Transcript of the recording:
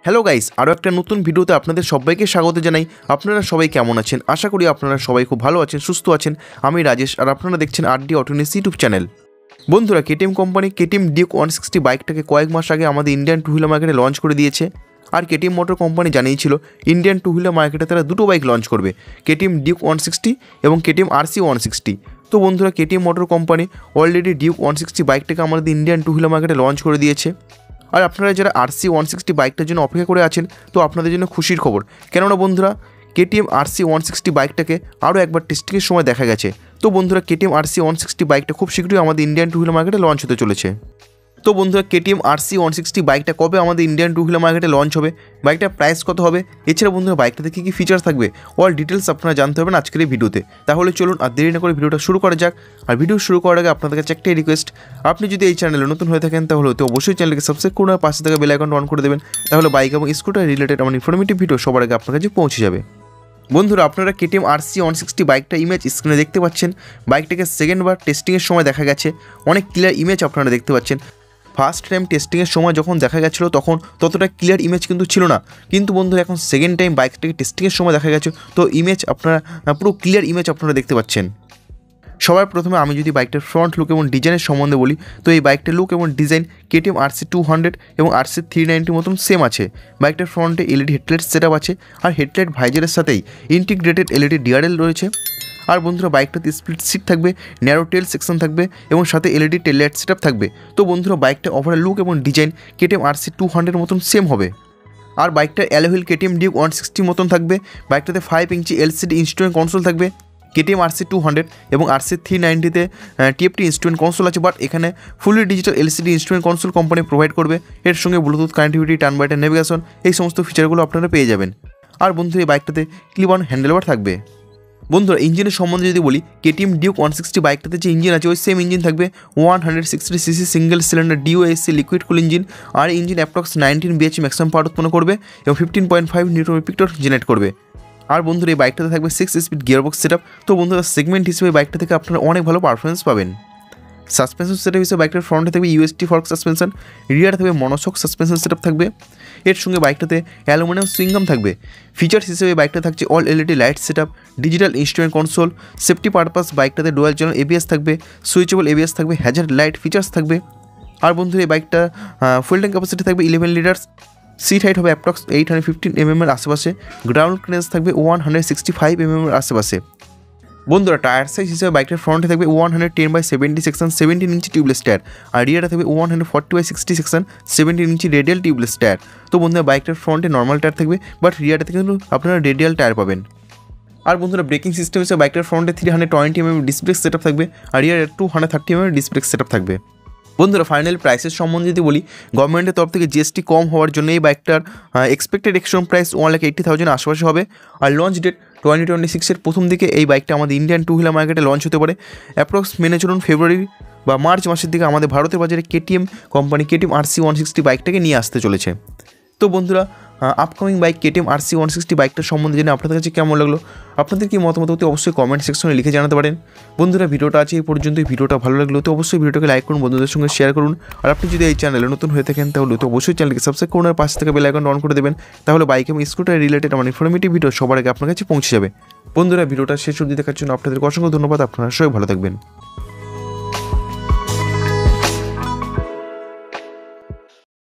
Hello guys, আরও একটা নতুন ভিডিওতে আপনাদের সবাইকে স্বাগত জানাই। আপনারা সবাই কেমন আছেন? আশা করি আপনারা সবাই খুব ভালো আছেন, সুস্থ আছেন। আমি রাজেশ, আর আপনারা দেখছেন আরডি অটোনিস ইউটিউব চ্যানেল। বন্ধুরা, কেটিএম কোম্পানি কেটিএম ডিউক 160 বাইকটাকে কয়েক মাস আগে আমাদের ইন্ডিয়ান টু হুইলার মার্কেটে লঞ্চ করে দিয়েছে। আর কেটিএম মোটর কোম্পানি জানিয়েছিল ইন্ডিয়ান টু হুইলার মার্কেটে তারা দুটো বাইক লঞ্চ করবে, কেটিএম ডিউক 160 এবং কেটিএম আরসি 160। তো বন্ধুরা, KTM motor company already Duke 160 বাইকটাকে আমাদের ইন্ডিয়ান টু হুইলার মার্কেটে লঞ্চ করে দিয়েছে। আর আপনারা যারা আরসি 160 বাইকটার জন্য অপেক্ষা করে আছেন, তো আপনাদের জন্য খুশির খবর। কেননা বন্ধুরা, কেটিএম আরসি 160 বাইকটাকে আরও একবার টেস্টিংয়ের সময় দেখা গেছে। তো বন্ধুরা, কেটিএম আরসি 160 বাইকটা খুব শীঘ্রই আমাদের ইন্ডিয়ান টু হুইলার মার্কেটে লঞ্চ হতে চলেছে। তো বন্ধুরা, কেটিএম আরসি 160 বাইকটা কবে আমাদের ইন্ডিয়ান টু হুইলার মার্কেটে লঞ্চ হবে, বাইকটার প্রাইস কত হবে, এছাড়া বন্ধুরা বাইকটাতে কী কী ফিচার্স থাকবে, অল ডিটেলস আপনারা জানতে পারবেন আজকের এই ভিডিওতে। তাহলে চলুন আর দেরি না করে ভিডিওটা শুরু করা যাক। আর ভিডিও শুরু করার আগে আপনাদের কাছে একটাই রিকোয়েস্ট, আপনি যদি এই চ্যানেলে নতুন হয়ে থাকেন তাহলে তো অবশ্যই চ্যানেলকে সাবস্ক্রাইব করুন আর পাশে থাকা বেল আইকনটা অন করে দেবেন। তাহলে বাইক এবং স্কুটার রিলেটেড আমার ইনফরমেটিভ ভিডিও সবার আগে আপনার কাছে পৌঁছে যাবে। বন্ধুরা, আপনারা কেটিএম আরসি 160 বাইকটা ইমেজ স্ক্রিনে দেখতে পাচ্ছেন। বাইকটাকে সেকেন্ডবার টেস্টিংয়ের সময় দেখা গেছে, অনেক ক্লিয়ার ইমেজ আপনারা দেখতে পাচ্ছেন। ফার্স্ট টাইম টেস্টিংয়ের সময় যখন দেখা গেছিলো তখন ততটা ক্লিয়ার ইমেজ কিন্তু ছিল না, কিন্তু বন্ধুরা এখন সেকেন্ড টাইম বাইকটাকে টেস্টিংয়ের সময় দেখা গেছে, তো ইমেজ আপনারা পুরো ক্লিয়ার ইমেজ আপনারা দেখতে পাচ্ছেন। সবার প্রথমে আমি যদি বাইকটার ফ্রন্ট লুক এবং ডিজাইনের সম্বন্ধে বলি, তো এই বাইকটার লুক এবং ডিজাইন কেটিএম আরসি 200 এবং আরসি 390 মতন সেম আছে। বাইকটার ফ্রন্টে এলইডি হেডলাইট সেট আপ আছে, আর হেডলাইট ভাইজারের সাথেই ইন্টিগ্রেটেড এলইডি ডিআরএল রয়েছে। আর বন্ধুরা, বাইকটাতে স্প্লিট সিট থাকবে, ন্যারো টেল সেকশন থাকবে এবং সাথে এলইডি টেল লাইট সেট আপ থাকবে। তো বন্ধুরা, বাইকটা ওভারঅল লুক এবং ডিজাইন কেটিএম আরসি 200 মতন সেম হবে। আর বাইকটার অ্যালয় হুইল কেটিএম ডিউক 160 মতন থাকবে। বাইকটাতে 5 ইঞ্চি এলসিডি ইনস্ট্রুমেন্ট কনসোল থাকবে। কেটিএম আরসি 200 এবং আরসি 390-তে টিএফটি ইনস্ট্রুমেন্ট কনসোল আছে, বাট এখানে fully digital LCD instrument console company provide করবে। এর সঙ্গে Bluetooth connectivity, turn by turn navigation, এই সমস্ত ফিচারগুলো আপনারা পেয়ে যাবেন। আর বন্ধু, এই বাইকটাতে ক্লিপ অন হ্যান্ডেলবার থাকবে। বন্ধুরা, ইঞ্জিনের সম্বন্ধে যদি বলি, কেটিএম ডিউক 160 বাইকটাতে যে ইঞ্জিন আছে ওই সেম ইঞ্জিন থাকবে, 160cc single cylinder DOHC liquid cool engine. আর engine approx 19 BHP maximum power উৎপন্ন করবে এবং 15.5 নিউটন পিক টর্ক জেনারেট করবে। আর বন্ধুরা, এই বাইকটাতে থাকবে 6 স্পিড গিয়ারবক্স সেটআপ। তো বন্ধুরা, সেগমেন্ট হিসেবে বাইকটা থেকে আপনারা অনেক ভালো পারফরমেন্স পাবেন। সাসপেনশন সেটআপ হিসেবে বাইকটার ফ্রন্টে থাকবে ইউএসটি ফর্ক সাসপেনশন, রিয়ারে থাকবে মনোশক সাসপেনশন সেটআপ থাকবে। এর সঙ্গে বাইকটাতে অ্যালুমিনিয়াম সুইংগাম থাকবে। ফিচার্স হিসেবে বাইকটা থাকছে all LED light setup, digital instrument console, safety purpose বাইকটাতে ডুয়াল চ্যানেল এবিএস থাকবে, সুইচেবল এবিএস থাকবে, হ্যাজার্ড লাইট ফিচার্স থাকবে। আর বন্ধুরা, এই বাইকটা ফুয়েল ট্যাঙ্ক ক্যাপাসিটি থাকবে 11 লিটার্স। সিট হাইট হবে অ্যাপ্রক্স 815 mm আশেপাশে। গ্রাউন্ড ক্লিয়ারেন্স থাকবে 165 mm আশেপাশে। বন্ধুরা, টায়ার সাইজ হিসেবে বাইকটার ফ্রন্টে থাকবে 110/70 সেকশন 17 ইঞ্চি টিউবলেস টায়ার, আর রিয়ারে থাকবে 140/60 সেকশন 17 ইঞ্চি রেডিয়াল টিউবলেস টায়ার। তো বন্ধুরা, বাইকটার ফ্রন্টে নর্মাল টায়ার থাকবে, বাট রিয়ারে থেকে কিন্তু আপনারা রেডিয়াল টায়ার পাবেন। আর বন্ধুরা, ব্রেকিং সিস্টেম হিসেবে বাইকটার ফ্রন্টে 320 mm ডিস্ক ব্রেক সেটআপ থাকবে, আর রিয়ারে 230 mm ডিস্ক ব্রেক সেটআপ থাকবে। বন্ধুরা, ফাইনাল প্রাইসের সম্বন্ধে যদি বলি, গভর্নমেন্টের তরফ থেকে জিএসটি কম হওয়ার জন্য এই বাইকটার এক্সপেক্টেড এক্সশোরুম প্রাইস 1,80,000 আশেপাশে হবে। আর লঞ্চ ডেট 2026-এর প্রথম দিকে এই বাইকটা আমাদের ইন্ডিয়ান টু হুইলার মার্কেটে লঞ্চ হতে পারে। অ্যাপ্রক্স মেনে চলুন ফেব্রুয়ারি বা মার্চ মাসের দিকে আমাদের ভারতের বাজারে কেটিএম কোম্পানি কেটিএম আরসি 160 বাইকটাকে নিয়ে আসতে চলেছে। তো বন্ধুরা, আপকামিং বাইক কেটিএম আরসি 160 বাইকটার সম্বন্ধে জেনে আপনাদের কাছে কেমন লাগলো, আপনাদের কি মতামত হতে অবশ্যই কমেন্ট সেকশনে লিখে জানাতে পারেন। বন্ধুরা, ভিডিওটা আছে এই পর্যন্তই। ভিডিওটা ভালো লাগলো তো অবশ্যই ভিডিওটাকে লাইক করুন, বন্ধুদের সঙ্গে শেয়ার করুন। আর আপনি যদি এই চ্যানেলে নতুন হয়ে থাকেন তাহলে তো অবশ্যই চ্যানেলকে সাবস্ক্রাইব করুন আর পাশে থেকে বেল আইকন অন করে দেবেন। তাহলে বাইক এবং স্কুটার রিলেটেড আমার ইনফরমেটিভ ভিডিও সবার আগে আপনার কাছে পৌঁছে যাবে। বন্ধুরা, ভিডিওটা শেষ অবধি দেখার জন্য আপনাদের অসংখ্য ধন্যবাদ। আপনারা সবাই ভালো থাকবেন।